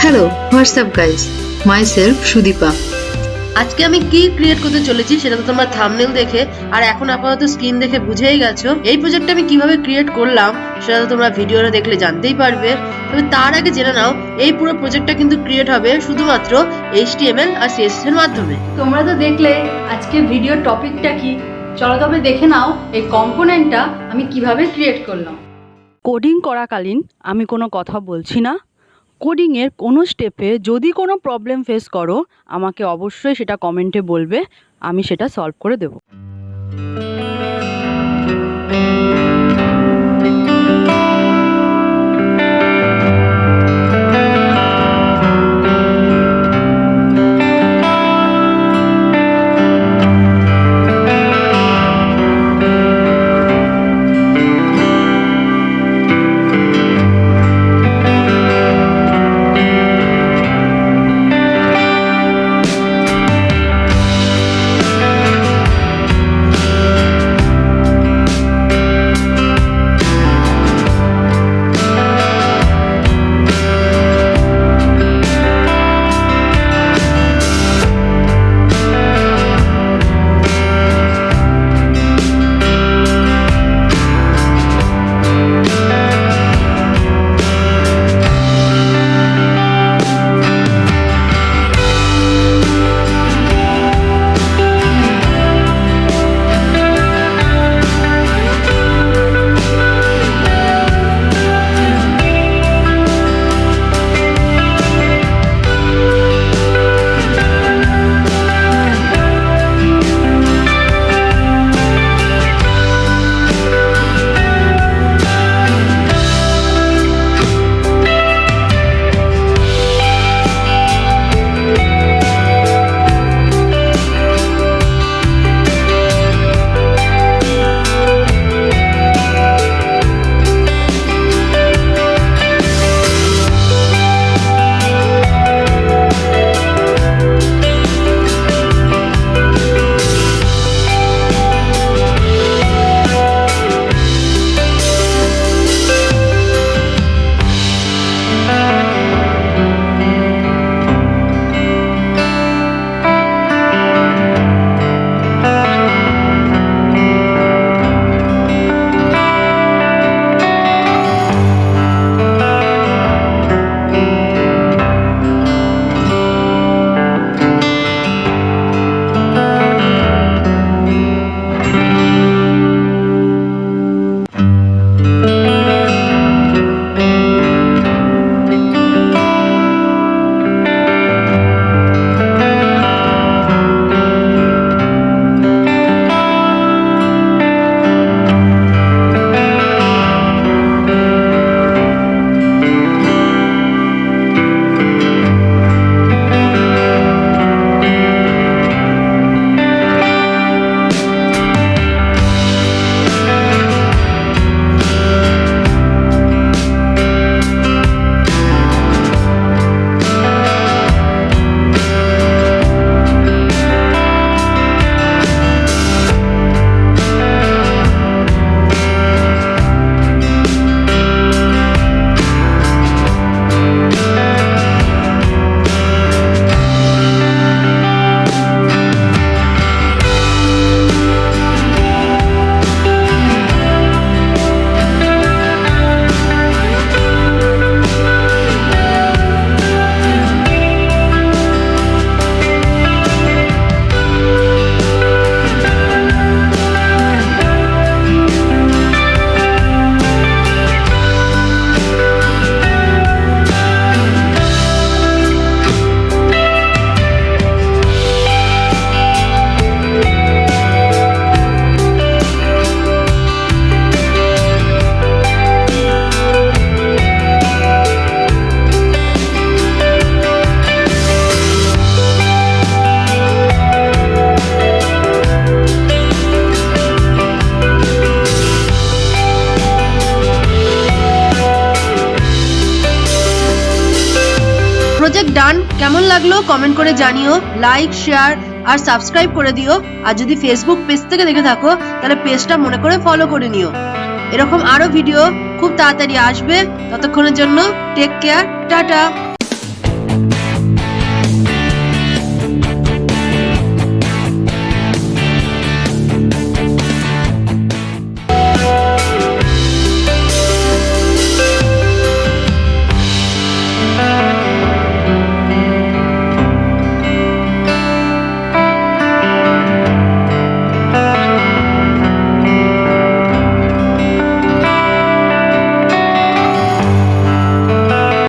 Hello, WhatsApp guys, my self Sudipa. আজকে আমি কি ক্রিয়েট করতে চলেছি সেটা তো তোমরা থাম্বনেল দেখে আর এখন আপাতত স্ক্রিন দেখে বুঝেই গেছো। এই প্রজেক্টটা আমি কিভাবে ক্রিয়েট করলাম সেটা তো তোমরা ভিডিওটা দেখলে জানতেই পারবে। তবে তার আগে জেনে নাও এই পুরো প্রজেক্টটা কিন্তু ক্রিয়েট হবে শুধুমাত্র HTML আর CSS এর মাধ্যমে। তোমরা তো দেখলে আজকে ভিডিওর টপিকটা কি, চলো তবে দেখে নাও এই কম্পোনেন্টটা আমি কিভাবে ক্রিয়েট করলাম। কোডিং করাকালীন আমি কোনো কথা বলছি না। কোডিংয়ের কোনো স্টেপে যদি কোনো প্রবলেম ফেস করো আমাকে অবশ্যই সেটা কমেন্টে বলবে, আমি সেটা সলভ করে দেবো। প্রজেক্ট ডান কেমন লাগলো কমেন্ট করে জানিও, লাইক শেয়ার আর সাবস্ক্রাইব করে দিও। আর যদি ফেসবুক পেজ থেকে দেখে থাকো তাহলে পেজটা মনে করে ফলো করে নিও। এরকম আরো ভিডিও খুব তাড়াতাড়ি আসবে, ততক্ষণের জন্য টেক কেয়ার, টাটা।